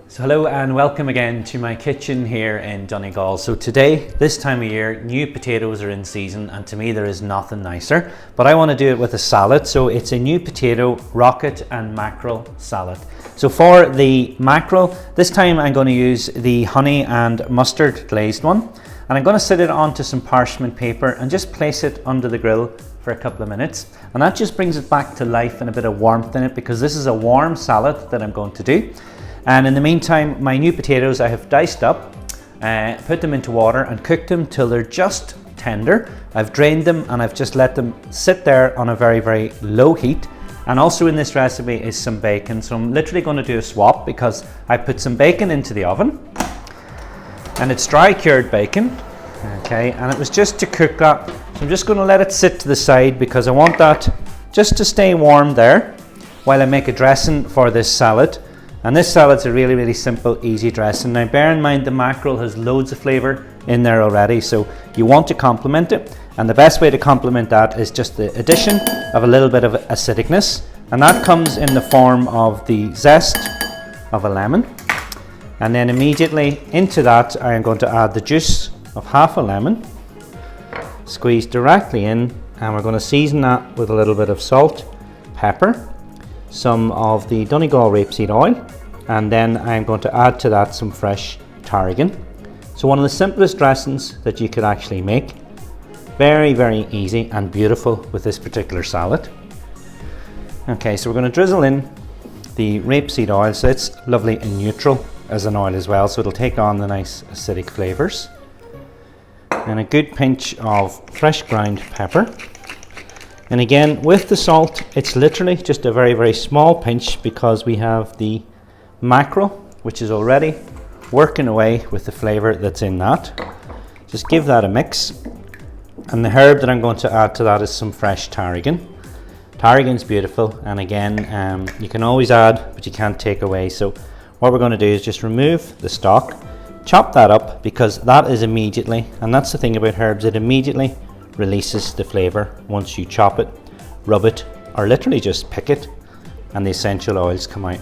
So hello and welcome again to my kitchen here in Donegal. So today, this time of year, new potatoes are in season, and to me there is nothing nicer. But I want to do it with a salad, so it's a new potato, rocket and mackerel salad. So for the mackerel, this time I'm going to use the honey and mustard glazed one. And I'm going to sit it onto some parchment paper and just place it under the grill for a couple of minutes. And that just brings it back to life and a bit of warmth in it, because this is a warm salad that I'm going to do. And in the meantime, my new potatoes I have diced up, put them into water and cooked them till they're just tender. I've drained them and I've just let them sit there on a very, very low heat. And also in this recipe is some bacon. So I'm literally going to do a swap, because I put some bacon into the oven. And it's dry cured bacon, okay, and it was just to cook that. So I'm just going to let it sit to the side, because I want that just to stay warm there while I make a dressing for this salad. And this salad's a really, really simple, easy dressing. Now bear in mind the mackerel has loads of flavour in there already, so you want to complement it. And the best way to complement that is just the addition of a little bit of acidicness. And that comes in the form of the zest of a lemon. And then immediately into that I am going to add the juice of half a lemon, squeezed directly in, and we're going to season that with a little bit of salt, pepper, some of the Donegal rapeseed oil, and then I'm going to add to that some fresh tarragon. So one of the simplest dressings that you could actually make. Very, very easy and beautiful with this particular salad. Okay, so we're going to drizzle in the rapeseed oil, so it's lovely and neutral as an oil as well, so it'll take on the nice acidic flavours. And a good pinch of fresh ground pepper. And again, with the salt, it's literally just a very, very small pinch, because we have the mackerel, which is already working away with the flavour that's in that. Just give that a mix. And the herb that I'm going to add to that is some fresh tarragon. Tarragon's beautiful, and again, you can always add, but you can't take away. So what we're going to do is just remove the stalk, chop that up, because that is immediately, and that's the thing about herbs, it immediately releases the flavour once you chop it, rub it, or literally just pick it, and the essential oils come out.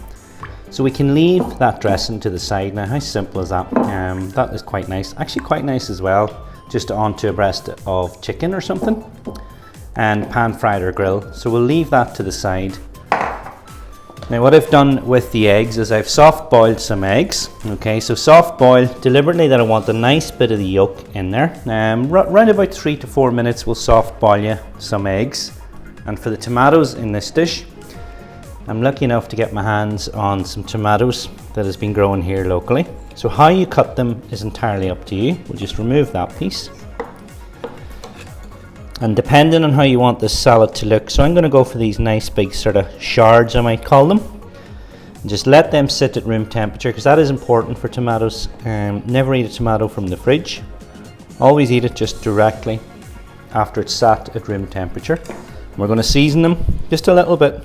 So we can leave that dressing to the side. Now how simple is that? That is quite nice, actually quite nice as well, just onto a breast of chicken or something, and pan fried or grill. So we'll leave that to the side. Now what I've done with the eggs is I've soft boiled some eggs. Okay, so soft boil deliberately that I want a nice bit of the yolk in there. Around about 3 to 4 minutes we'll soft boil you some eggs. And for the tomatoes in this dish, I'm lucky enough to get my hands on some tomatoes that has been grown here locally. So how you cut them is entirely up to you. We'll just remove that piece. And depending on how you want this salad to look, so I'm going to go for these nice big sort of shards, I might call them, and just let them sit at room temperature, because that is important for tomatoes. Never eat a tomato from the fridge, always eat it just directly after it's sat at room temperature. And we're going to season them just a little bit.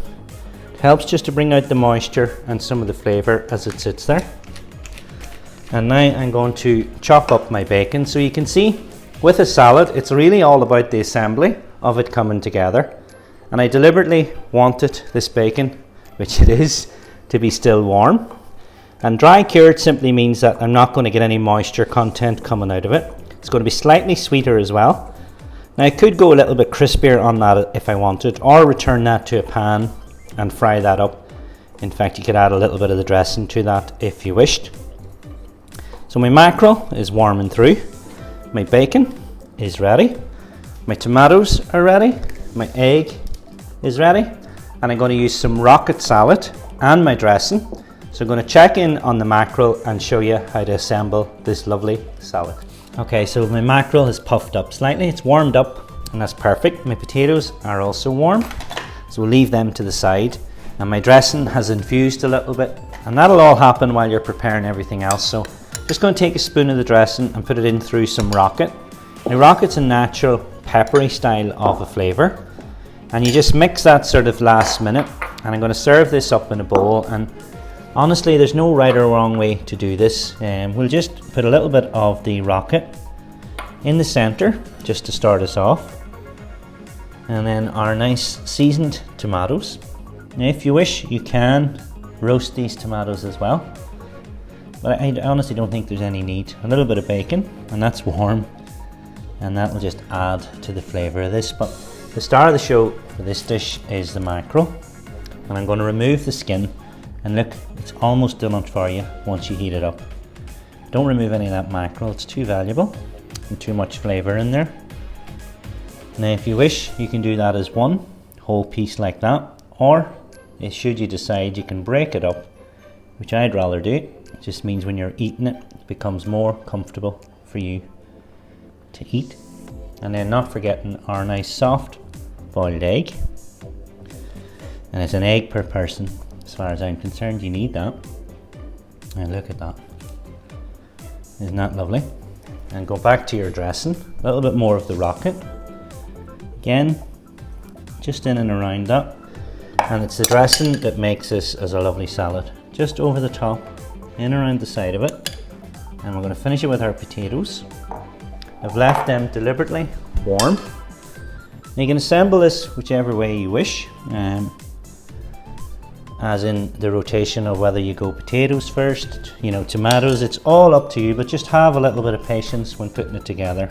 It helps just to bring out the moisture and some of the flavour as it sits there. And now I'm going to chop up my bacon. So you can see with a salad, it's really all about the assembly of it coming together. And I deliberately wanted this bacon, which it is, to be still warm. And dry cured simply means that I'm not going to get any moisture content coming out of it. It's going to be slightly sweeter as well. Now I could go a little bit crispier on that if I wanted, or return that to a pan and fry that up. In fact, you could add a little bit of the dressing to that if you wished. So my mackerel is warming through. My bacon is ready, my tomatoes are ready, my egg is ready, and I'm going to use some rocket salad and my dressing. So I'm going to check in on the mackerel and show you how to assemble this lovely salad. Okay, so my mackerel is puffed up slightly, it's warmed up, and that's perfect. My potatoes are also warm, so we'll leave them to the side. And my dressing has infused a little bit, and that'll all happen while you're preparing everything else. So just going to take a spoon of the dressing and put it in through some rocket. Now rocket's a natural peppery style of a flavour, and you just mix that sort of last minute. And I'm going to serve this up in a bowl, and honestly there's no right or wrong way to do this. We'll just put a little bit of the rocket in the centre just to start us off, and then our nice seasoned tomatoes. Now if you wish, you can roast these tomatoes as well. but I honestly don't think there's any need. A little bit of bacon, and that's warm, and that will just add to the flavour of this. But the star of the show for this dish is the mackerel, and I'm going to remove the skin, and look, it's almost done it for you once you heat it up. Don't remove any of that mackerel, it's too valuable and too much flavour in there. Now if you wish, you can do that as one whole piece like that, or should you decide, you can break it up, which I'd rather do. It just means when you're eating it, it becomes more comfortable for you to eat. And then not forgetting our nice soft boiled egg, and it's an egg per person as far as I'm concerned. You need that, and look at that, isn't that lovely? And go back to your dressing, a little bit more of the rocket, again just in and around that, and it's the dressing that makes this as a lovely salad. Just over the top, in around the side of it, and we're going to finish it with our potatoes. I've left them deliberately warm. Now you can assemble this whichever way you wish, as in the rotation of whether you go potatoes first, you know, tomatoes, it's all up to you, but just have a little bit of patience when putting it together,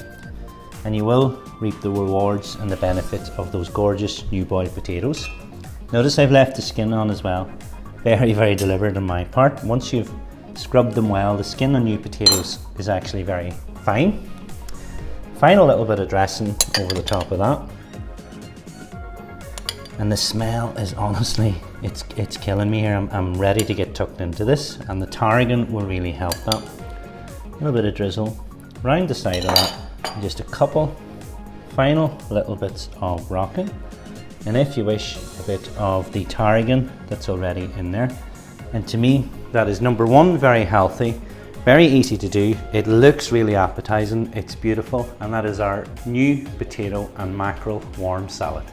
and you will reap the rewards and the benefits of those gorgeous new boiled potatoes. Notice I've left the skin on as well. Very, very deliberate on my part. Once you've scrubbed them well, the skin on new potatoes is actually very fine. Final little bit of dressing over the top of that. And the smell is honestly, it's killing me here. I'm ready to get tucked into this, and the tarragon will really help that. A little bit of drizzle round the side of that, and just a couple final little bits of rocket. And if you wish, a bit of the tarragon that's already in there. And to me, that is number one, very healthy, very easy to do. It looks really appetizing, it's beautiful, and that is our new potato and mackerel warm salad.